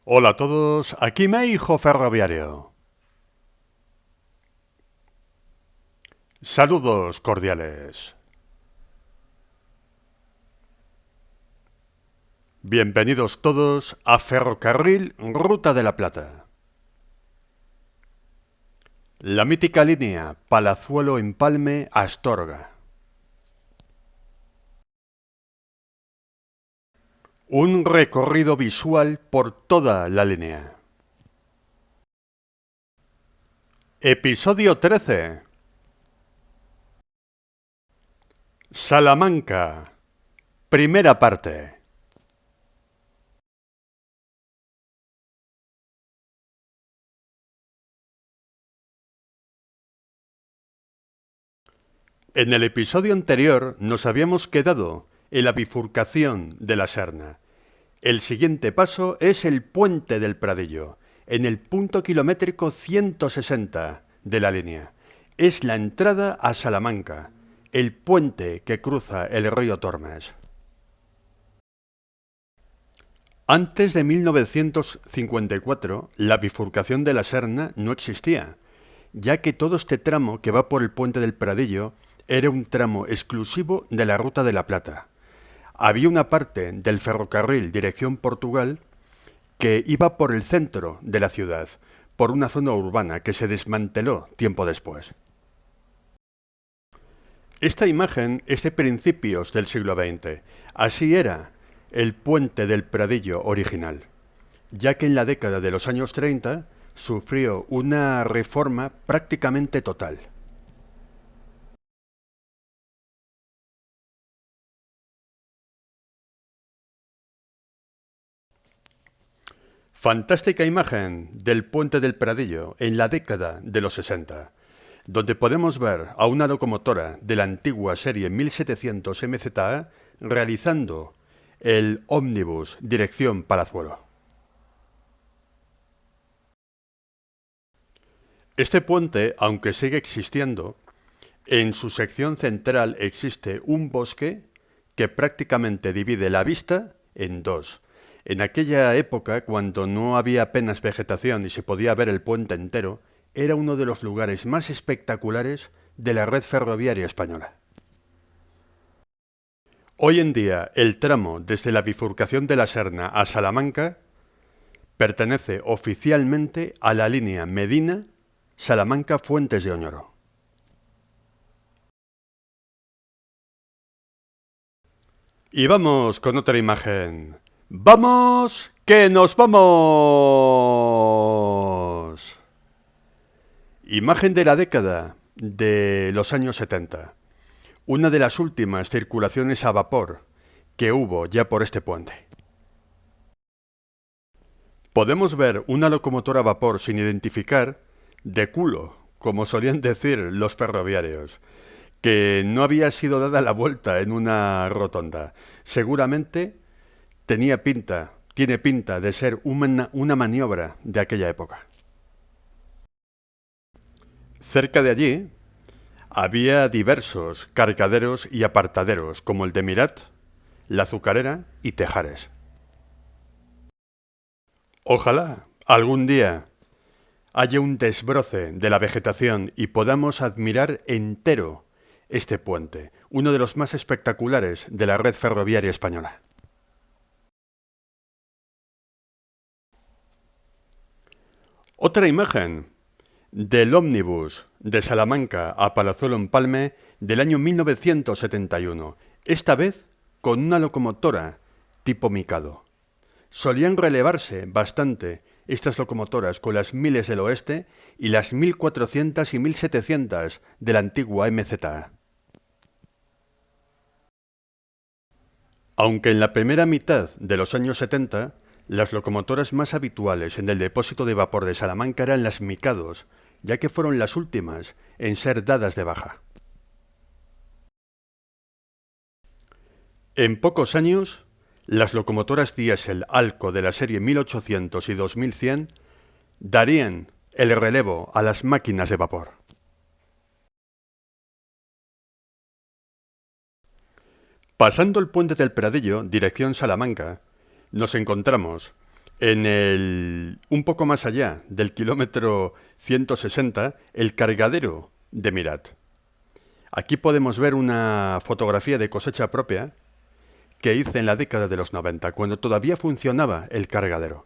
Hola a todos, aquí Meijo Ferroviario. Saludos cordiales. Bienvenidos todos a Ferrocarril Ruta de la Plata. La mítica línea Palazuelo-Empalme-Astorga. Un recorrido visual por toda la línea. Episodio 13. Salamanca. Primera parte. En el episodio anterior nos habíamos quedado en la bifurcación de la Serna. El siguiente paso es el Puente del Pradillo, en el punto kilométrico 160 de la línea. Es la entrada a Salamanca, el puente que cruza el río Tormes. Antes de 1954, la bifurcación de la Serna no existía, ya que todo este tramo que va por el Puente del Pradillo era un tramo exclusivo de la Ruta de la Plata. Había una parte del ferrocarril dirección Portugal que iba por el centro de la ciudad, por una zona urbana que se desmanteló tiempo después. Esta imagen es de principios del siglo XX. Así era el puente del Pradillo original, ya que en la década de los años 30 sufrió una reforma prácticamente total. Fantástica imagen del puente del Pradillo en la década de los 60, donde podemos ver a una locomotora de la antigua serie 1700 MZA realizando el ómnibus dirección Palazuelo. Este puente, aunque sigue existiendo, en su sección central existe un bosque que prácticamente divide la vista en dos. En aquella época, cuando no había apenas vegetación y se podía ver el puente entero, era uno de los lugares más espectaculares de la red ferroviaria española. Hoy en día, el tramo desde la bifurcación de la Serna a Salamanca pertenece oficialmente a la línea Medina-Salamanca-Fuentes de Oñoro. Y vamos con otra imagen. ¡Vamos! ¡Que nos vamos! Imagen de la década de los años 70. Una de las últimas circulaciones a vapor que hubo ya por este puente. Podemos ver una locomotora a vapor sin identificar de culo, como solían decir los ferroviarios, que no había sido dada la vuelta en una rotonda. Seguramente tiene pinta de ser una maniobra de aquella época. Cerca de allí había diversos cargaderos y apartaderos, como el de Mirat, La Azucarera y Tejares. Ojalá algún día haya un desbroce de la vegetación y podamos admirar entero este puente, uno de los más espectaculares de la red ferroviaria española. Otra imagen del ómnibus de Salamanca a Palazuelo-Empalme del año 1971, esta vez con una locomotora tipo Mikado. Solían relevarse bastante estas locomotoras con las 1000 del oeste y las 1400 y 1700 de la antigua MZA. Aunque en la primera mitad de los años 70, las locomotoras más habituales en el depósito de vapor de Salamanca eran las Mikados, ya que fueron las últimas en ser dadas de baja. En pocos años, las locomotoras diésel Alco de la serie 1800 y 2100 darían el relevo a las máquinas de vapor. Pasando el puente del Pradillo, dirección Salamanca, nos encontramos Un poco más allá del kilómetro 160, el cargadero de Mirat. Aquí podemos ver una fotografía de cosecha propia que hice en la década de los 90, cuando todavía funcionaba el cargadero.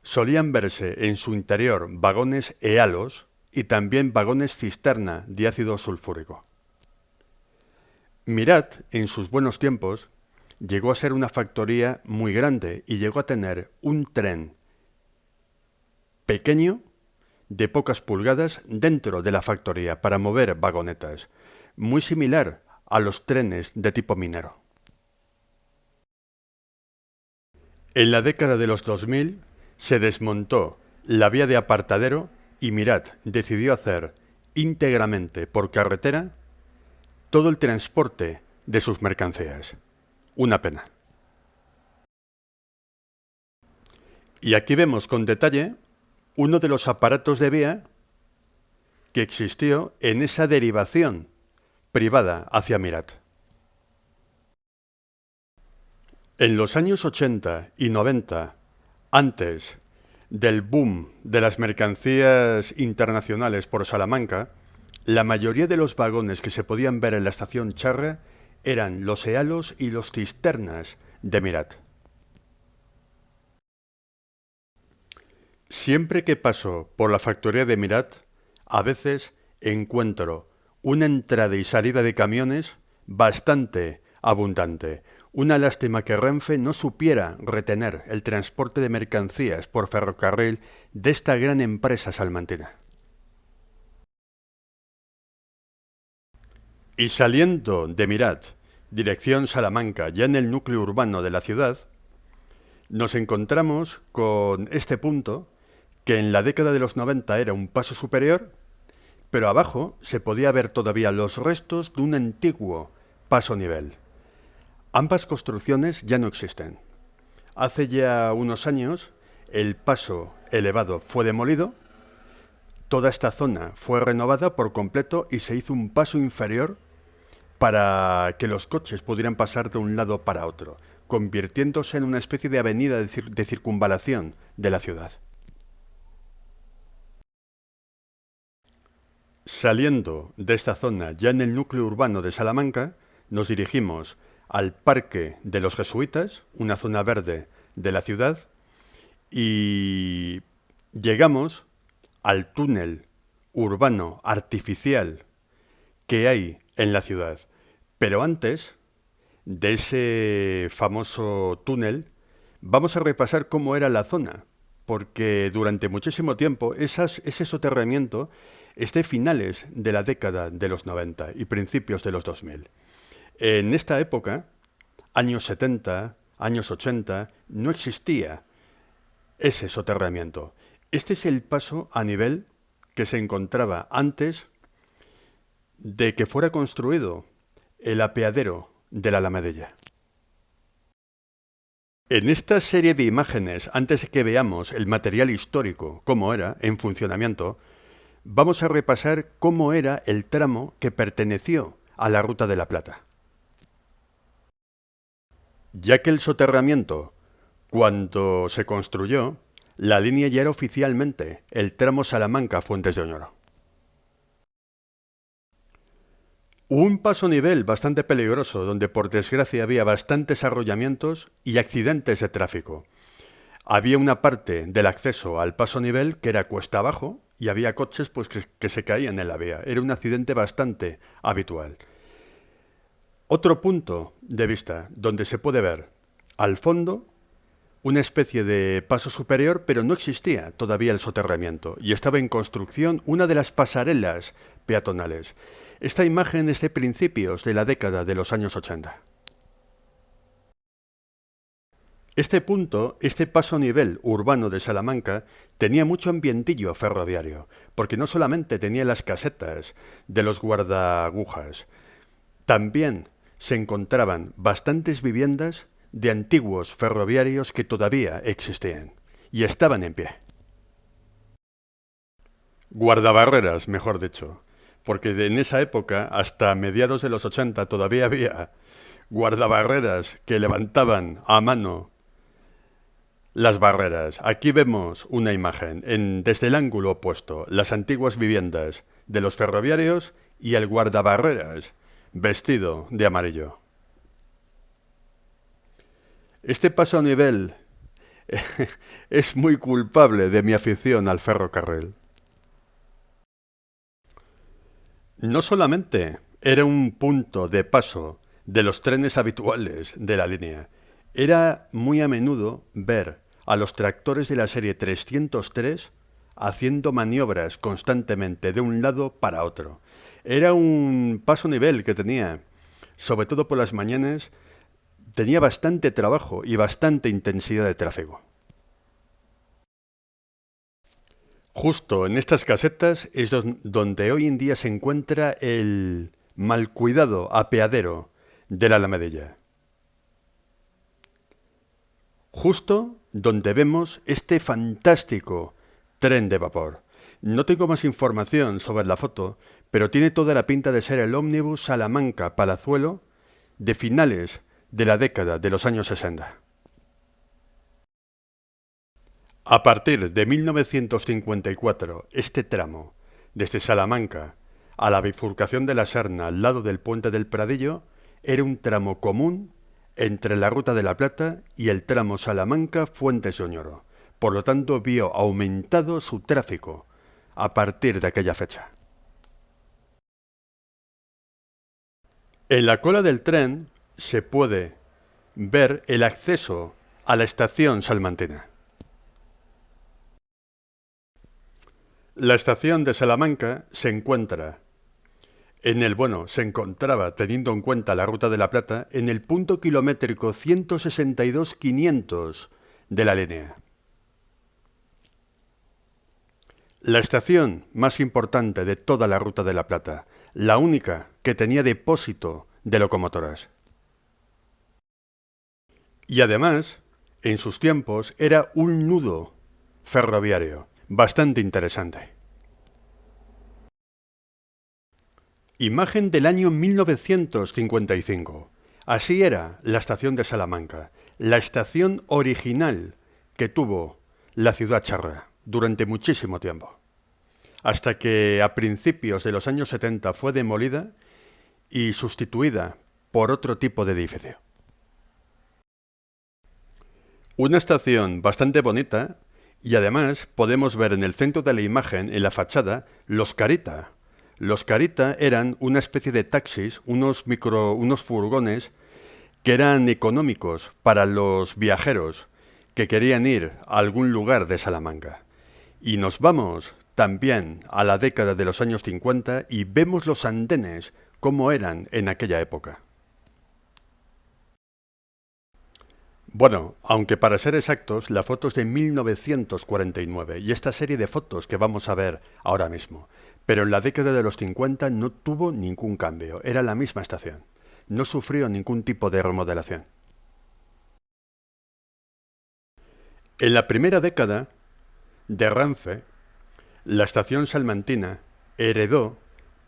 Solían verse en su interior vagones ealos y también vagones cisterna de ácido sulfúrico. Mirat, en sus buenos tiempos, llegó a ser una factoría muy grande y llegó a tener un tren pequeño, de pocas pulgadas, dentro de la factoría para mover vagonetas, muy similar a los trenes de tipo minero. En la década de los 2000 se desmontó la vía de apartadero y Mirat decidió hacer íntegramente por carretera todo el transporte de sus mercancías. Una pena. Y aquí vemos con detalle uno de los aparatos de vía que existió en esa derivación privada hacia Mirat. En los años 80 y 90, antes del boom de las mercancías internacionales por Salamanca, la mayoría de los vagones que se podían ver en la estación Charra eran los ealos y los cisternas de Mirat. Siempre que paso por la factoría de Mirat, a veces encuentro una entrada y salida de camiones bastante abundante. Una lástima que Renfe no supiera retener el transporte de mercancías por ferrocarril de esta gran empresa salmantina. Y saliendo de Mirat, dirección Salamanca, ya en el núcleo urbano de la ciudad, nos encontramos con este punto que en la década de los 90 era un paso superior, pero abajo se podía ver todavía los restos de un antiguo paso nivel. Ambas construcciones ya no existen. Hace ya unos años el paso elevado fue demolido, toda esta zona fue renovada por completo y se hizo un paso inferior para que los coches pudieran pasar de un lado para otro, convirtiéndose en una especie de avenida de circunvalación de la ciudad. Saliendo de esta zona, ya en el núcleo urbano de Salamanca, nos dirigimos al Parque de los Jesuitas, una zona verde de la ciudad, y llegamos al túnel urbano artificial que hay en la ciudad. Pero antes de ese famoso túnel, vamos a repasar cómo era la zona, porque durante muchísimo tiempo ese soterramiento es de finales de la década de los 90 y principios de los 2000. En esta época, años 70, años 80, no existía ese soterramiento. Este es el paso a nivel que se encontraba antes de que fuera construido el apeadero de la Alamedilla. En esta serie de imágenes, antes de que veamos el material histórico, cómo era, en funcionamiento, vamos a repasar cómo era el tramo que perteneció a la Ruta de la Plata. Ya que el soterramiento, cuando se construyó, la línea ya era oficialmente el tramo Salamanca-Fuentes de Oñoro. Un paso nivel bastante peligroso, donde por desgracia había bastantes arrollamientos y accidentes de tráfico. Había una parte del acceso al paso nivel que era cuesta abajo y había coches pues, que se caían en la vía. Era un accidente bastante habitual. Otro punto de vista donde se puede ver al fondo una especie de paso superior, pero no existía todavía el soterramiento y estaba en construcción una de las pasarelas peatonales. Esta imagen es de principios de la década de los años 80. Este punto, este paso nivel urbano de Salamanca, tenía mucho ambientillo ferroviario, porque no solamente tenía las casetas de los guardaagujas, también se encontraban bastantes viviendas de antiguos ferroviarios que todavía existían y estaban en pie. Guardabarreras, mejor dicho, porque en esa época, hasta mediados de los 80, todavía había guardabarreras que levantaban a mano Las barreras. Aquí vemos una imagen desde el ángulo opuesto, las antiguas viviendas de los ferroviarios y el guardabarreras, vestido de amarillo. Este paso a nivel es muy culpable de mi afición al ferrocarril. No solamente era un punto de paso de los trenes habituales de la línea, era muy a menudo ver a los tractores de la serie 303 haciendo maniobras constantemente de un lado para otro. Era un paso nivel que tenía, sobre todo por las mañanas, tenía bastante trabajo y bastante intensidad de tráfico. Justo en estas casetas es donde hoy en día se encuentra el mal cuidado apeadero de la Alamedilla. Justo donde vemos este fantástico tren de vapor. No tengo más información sobre la foto, pero tiene toda la pinta de ser el ómnibus Salamanca-Palazuelo de finales de la década de los años 60. A partir de 1954, este tramo, desde Salamanca a la bifurcación de la Serna al lado del puente del Pradillo, era un tramo común entre la Ruta de la Plata y el tramo Salamanca-Fuentes de Oñoro. Por lo tanto, vio aumentado su tráfico a partir de aquella fecha. En la cola del tren se puede ver el acceso a la estación salmantina. La estación de Salamanca se encontraba, teniendo en cuenta la Ruta de la Plata, en el punto kilométrico 162.500 de la línea. La estación más importante de toda la Ruta de la Plata, la única que tenía depósito de locomotoras. Y además, en sus tiempos, era un nudo ferroviario bastante interesante. Imagen del año 1955. Así era la estación de Salamanca, la estación original que tuvo la ciudad charra durante muchísimo tiempo, hasta que a principios de los años 70 fue demolida y sustituida por otro tipo de edificio. Una estación bastante bonita y además podemos ver en el centro de la imagen, en la fachada, los Carita. Los Carita eran una especie de taxis, unos furgones que eran económicos para los viajeros que querían ir a algún lugar de Salamanca. Y nos vamos también a la década de los años 50 y vemos los andenes como eran en aquella época. Bueno, aunque para ser exactos, la foto es de 1949 y esta serie de fotos que vamos a ver ahora mismo. Pero en la década de los 50 no tuvo ningún cambio, era la misma estación. No sufrió ningún tipo de remodelación. En la primera década de Renfe, la estación salmantina heredó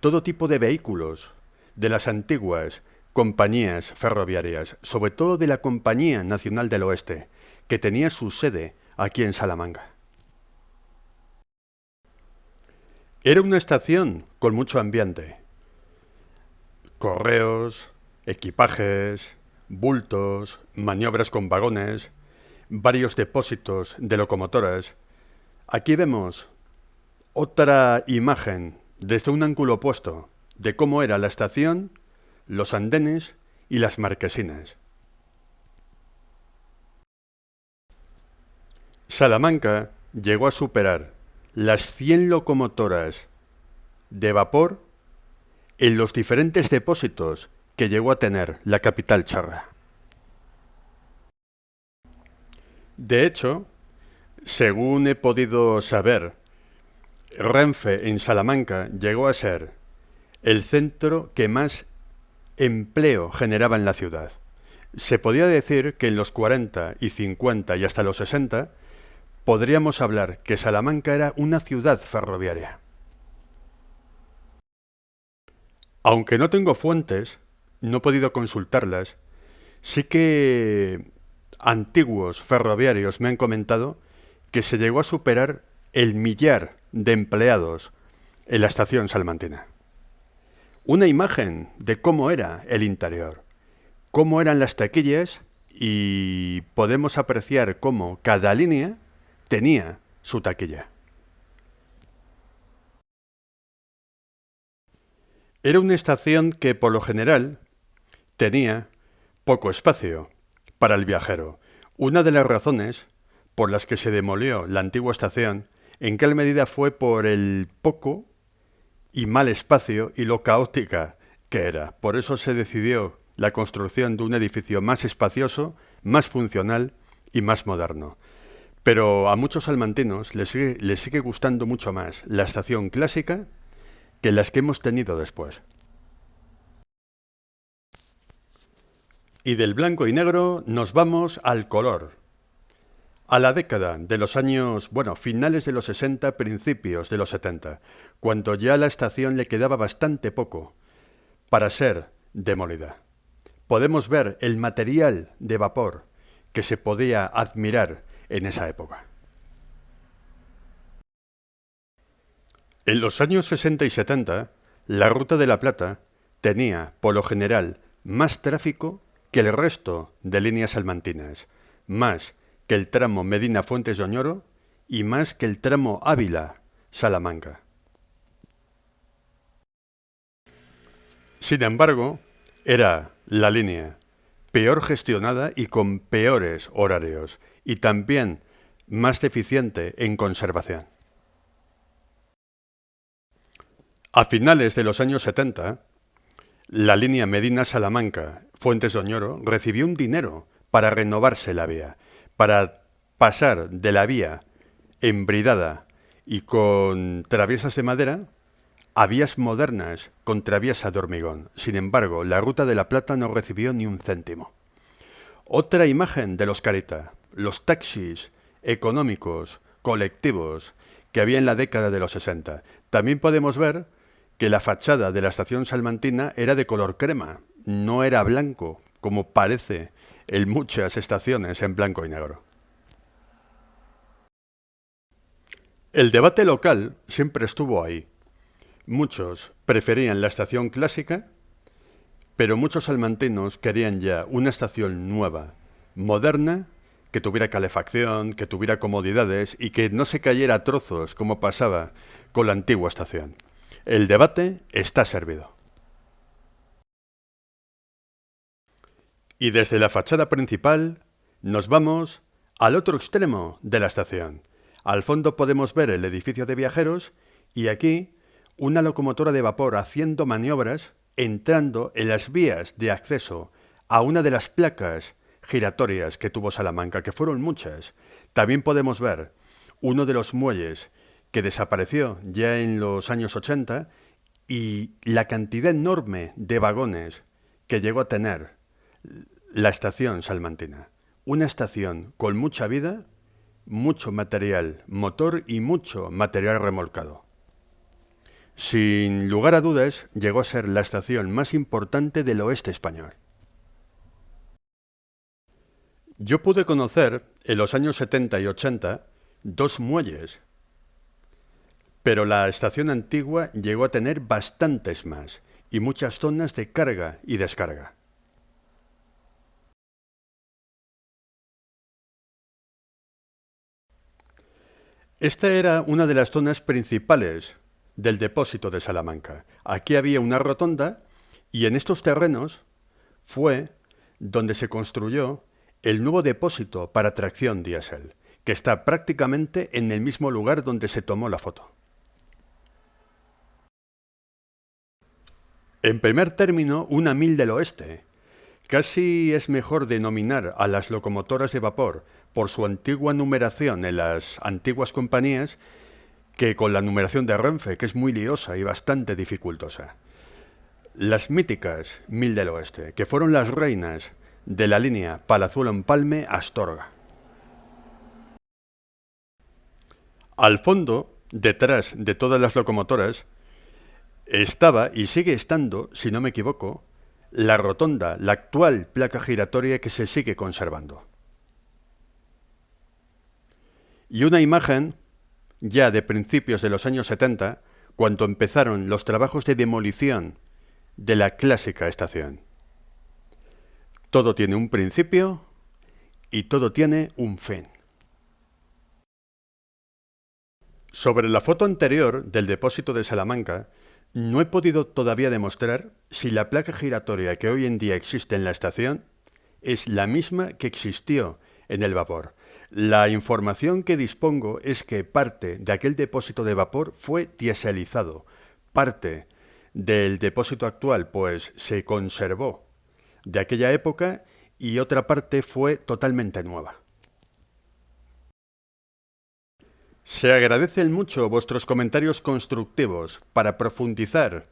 todo tipo de vehículos de las antiguas compañías ferroviarias, sobre todo de la Compañía Nacional del Oeste, que tenía su sede aquí en Salamanca. Era una estación con mucho ambiente. Correos, equipajes, bultos, maniobras con vagones, varios depósitos de locomotoras. Aquí vemos otra imagen desde un ángulo opuesto de cómo era la estación, los andenes y las marquesinas. Salamanca llegó a superar las 100 locomotoras de vapor en los diferentes depósitos que llegó a tener la capital charra. De hecho, según he podido saber, Renfe en Salamanca llegó a ser el centro que más empleo generaba en la ciudad. Se podía decir que en los 40 y 50 y hasta los 60 podríamos hablar que Salamanca era una ciudad ferroviaria. Aunque no tengo fuentes, no he podido consultarlas, sí que antiguos ferroviarios me han comentado que se llegó a superar el 1.000.000 de empleados en la estación salmantina. Una imagen de cómo era el interior, cómo eran las taquillas, y podemos apreciar cómo cada línea tenía su taquilla. Era una estación que por lo general tenía poco espacio para el viajero. Una de las razones por las que se demolió la antigua estación en gran medida fue por el poco y mal espacio y lo caótica que era. Por eso se decidió la construcción de un edificio más espacioso, más funcional y más moderno. Pero a muchos salmantinos les sigue gustando mucho más la estación clásica que las que hemos tenido después. Y del blanco y negro nos vamos al color. A la década de los años, finales de los 60, principios de los 70, cuando ya a la estación le quedaba bastante poco para ser demolida. Podemos ver el material de vapor que se podía admirar en esa época. En los años 60 y 70, la Ruta de la Plata tenía, por lo general, más tráfico que el resto de líneas salmantinas, más que el tramo Medina-Fuentes de Oñoro y más que el tramo Ávila-Salamanca. Sin embargo, era la línea peor gestionada y con peores horarios, y también más deficiente en conservación. A finales de los años 70, la línea Medina-Salamanca-Fuentes de Oñoro recibió un dinero para renovarse la vía, para pasar de la vía embridada y con traviesas de madera a vías modernas con traviesa de hormigón. Sin embargo, la Ruta de la Plata no recibió ni un céntimo. Otra imagen de los Carita, los taxis económicos, colectivos, que había en la década de los 60. También podemos ver que la fachada de la estación salmantina era de color crema, no era blanco, como parece en muchas estaciones en blanco y negro. El debate local siempre estuvo ahí. Muchos preferían la estación clásica, pero muchos salmantinos querían ya una estación nueva, moderna, que tuviera calefacción, que tuviera comodidades y que no se cayera a trozos como pasaba con la antigua estación. El debate está servido. Y desde la fachada principal nos vamos al otro extremo de la estación. Al fondo podemos ver el edificio de viajeros y aquí una locomotora de vapor haciendo maniobras, entrando en las vías de acceso a una de las placas giratorias que tuvo Salamanca, que fueron muchas. También podemos ver uno de los muelles que desapareció ya en los años 80 y la cantidad enorme de vagones que llegó a tener la estación salmantina. Una estación con mucha vida, mucho material motor y mucho material remolcado. Sin lugar a dudas, llegó a ser la estación más importante del oeste español. Yo pude conocer en los años 70 y 80 dos muelles, pero la estación antigua llegó a tener bastantes más y muchas zonas de carga y descarga. Esta era una de las zonas principales del depósito de Salamanca. Aquí había una rotonda y en estos terrenos fue donde se construyó el nuevo depósito para tracción diésel, que está prácticamente en el mismo lugar donde se tomó la foto. En primer término, una mil del oeste. Casi es mejor denominar a las locomotoras de vapor por su antigua numeración en las antiguas compañías que con la numeración de Renfe, que es muy liosa y bastante dificultosa. Las míticas Mil del Oeste, que fueron las reinas de la línea Palazuelo-Empalme-Astorga. Al fondo, detrás de todas las locomotoras, estaba y sigue estando, si no me equivoco, la rotonda, la actual placa giratoria que se sigue conservando. y una imagen ya de principios de los años 70, cuando empezaron los trabajos de demolición de la clásica estación. Todo tiene un principio y todo tiene un fin. Sobre la foto anterior del depósito de Salamanca, no he podido todavía demostrar si la placa giratoria que hoy en día existe en la estación es la misma que existió en el vapor. La información que dispongo es que parte de aquel depósito de vapor fue dieselizado. Parte del depósito actual pues se conservó de aquella época y otra parte fue totalmente nueva. Se agradecen mucho vuestros comentarios constructivos para profundizar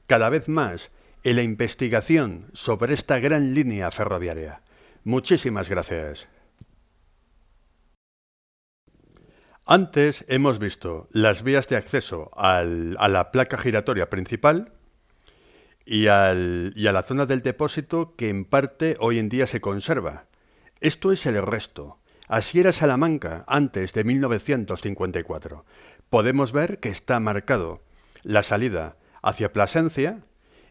cada vez más en la investigación sobre esta gran línea ferroviaria. Muchísimas gracias. Antes hemos visto las vías de acceso a la placa giratoria principal y a la zona del depósito que en parte hoy en día se conserva. Esto es el resto. Así era Salamanca antes de 1954. Podemos ver que está marcado la salida hacia Plasencia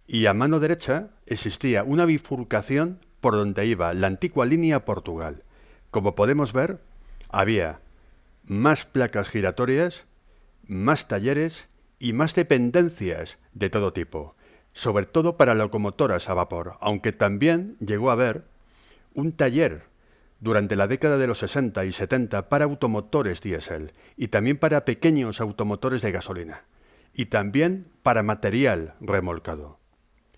y a mano derecha existía una bifurcación por donde iba la antigua línea Portugal. Como podemos ver, había más placas giratorias, más talleres y más dependencias de todo tipo, sobre todo para locomotoras a vapor, aunque también llegó a haber un taller durante la década de los 60 y 70 para automotores diésel y también para pequeños automotores de gasolina y también para material remolcado.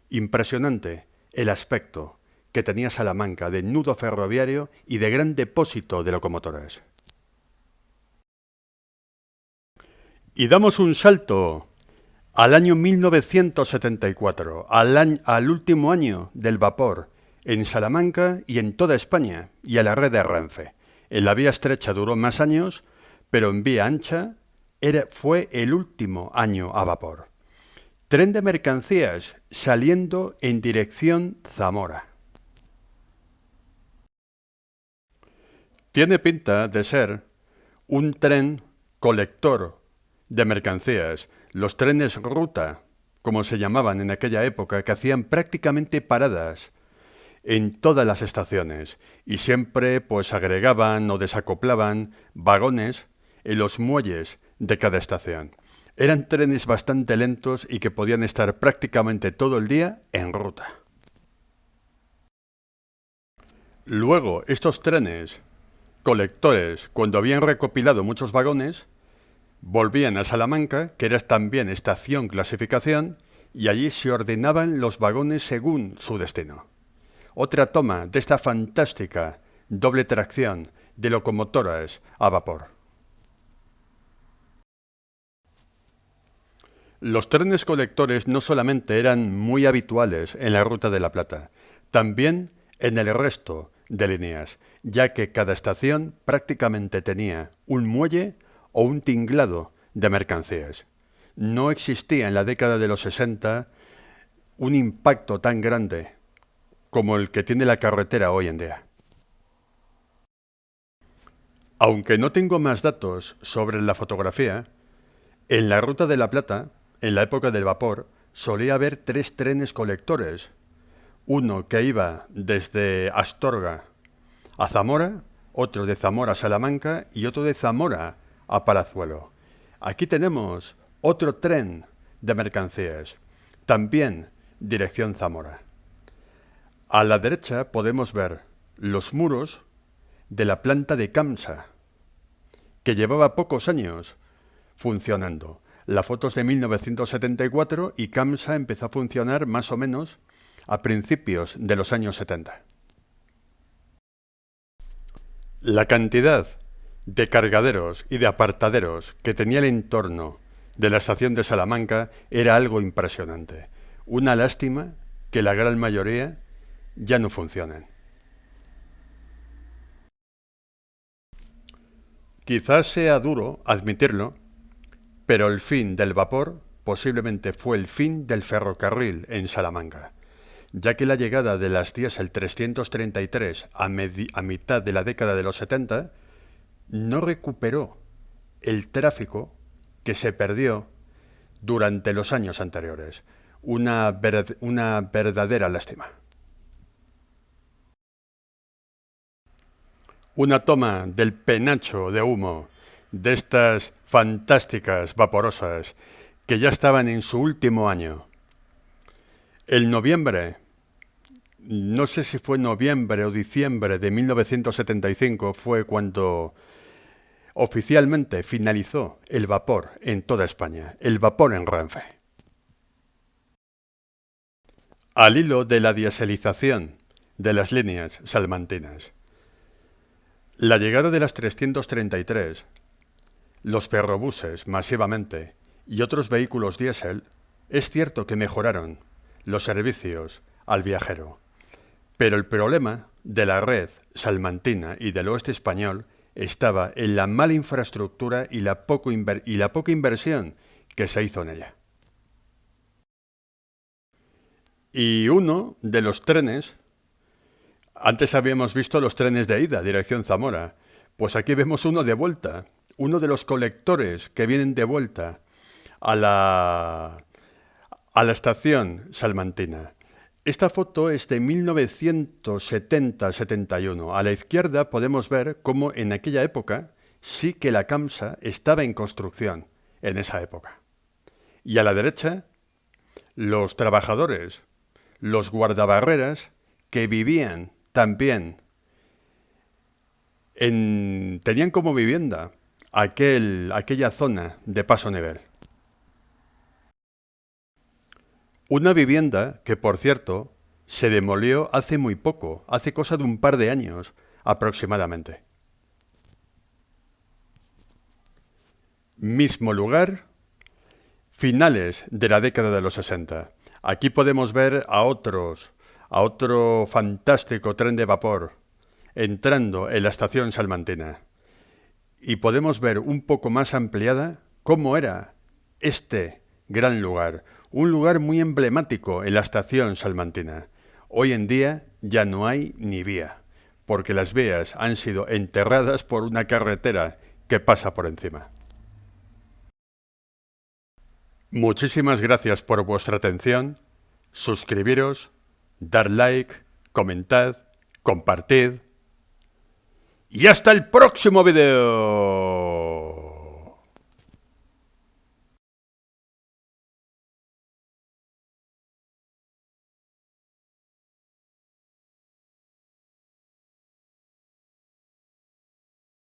Impresionante el aspecto que tenía Salamanca de nudo ferroviario y de gran depósito de locomotoras. Y damos un salto al año 1974, al último año del vapor, en Salamanca y en toda España, y a la red de Renfe. En la vía estrecha duró más años, pero en vía ancha fue el último año a vapor. Tren de mercancías saliendo en dirección Zamora. Tiene pinta de ser un tren colector de mercancías, los trenes ruta, como se llamaban en aquella época, que hacían prácticamente paradas en todas las estaciones y siempre pues agregaban o desacoplaban vagones en los muelles de cada estación. Eran trenes bastante lentos y que podían estar prácticamente todo el día en ruta. Luego, estos trenes colectores, cuando habían recopilado muchos vagones, volvían a Salamanca, que era también estación clasificación, y allí se ordenaban los vagones según su destino. Otra toma de esta fantástica doble tracción de locomotoras a vapor. Los trenes colectores no solamente eran muy habituales en la Ruta de la Plata, también en el resto de líneas, ya que cada estación prácticamente tenía un muelle o un tinglado de mercancías. No existía en la década de los 60 un impacto tan grande como el que tiene la carretera hoy en día. Aunque no tengo más datos sobre la fotografía, en la Ruta de la Plata, en la época del vapor, solía haber 3 trenes colectores. Uno que iba desde Astorga a Zamora, otro de Zamora a Salamanca y otro de Zamora a Palazuelo. Aquí tenemos otro tren de mercancías, también dirección Zamora. A la derecha podemos ver los muros de la planta de Camsa, que llevaba pocos años funcionando. La foto es de 1974 y Camsa empezó a funcionar más o menos a principios de los años 70. La cantidad de cargaderos y de apartaderos que tenía el entorno de la estación de Salamanca era algo impresionante. Una lástima que la gran mayoría ya no funcionen. Quizás sea duro admitirlo, pero el fin del vapor posiblemente fue el fin del ferrocarril en Salamanca, ya que la llegada de las diésel 333 a mitad de la década de los 70 no recuperó el tráfico que se perdió durante los años anteriores. Una verdadera lástima. Una toma del penacho de humo de estas fantásticas vaporosas que ya estaban en su último año. El noviembre, no sé si fue noviembre o diciembre de 1975, fue cuando oficialmente finalizó el vapor en toda España, el vapor en Renfe. Al hilo de la dieselización de las líneas salmantinas, la llegada de las 333, los ferrobuses masivamente y otros vehículos diésel, es cierto que mejoraron los servicios al viajero. Pero el problema de la red salmantina y del oeste español estaba en la mala infraestructura y la poca inversión que se hizo en ella. Y uno de los trenes, antes habíamos visto los trenes de ida, dirección Zamora, pues aquí vemos uno de vuelta, uno de los colectores que vienen de vuelta a la estación salmantina. Esta foto es de 1970-71. A la izquierda podemos ver cómo en aquella época sí que la CAMSA estaba en construcción, en esa época. Y a la derecha, los trabajadores, los guardabarreras que vivían también, tenían como vivienda aquella zona de paso nivel. Una vivienda que, por cierto, se demolió hace muy poco, hace cosa de un par de años aproximadamente. Mismo lugar, finales de la década de los 60. Aquí podemos ver a otro fantástico tren de vapor entrando en la estación salmantina. Y podemos ver un poco más ampliada cómo era este gran lugar. Un lugar muy emblemático en la estación salmantina. Hoy en día ya no hay ni vía, porque las vías han sido enterradas por una carretera que pasa por encima. Muchísimas gracias por vuestra atención. Suscribiros, dar like, comentad, compartid. ¡Y hasta el próximo video!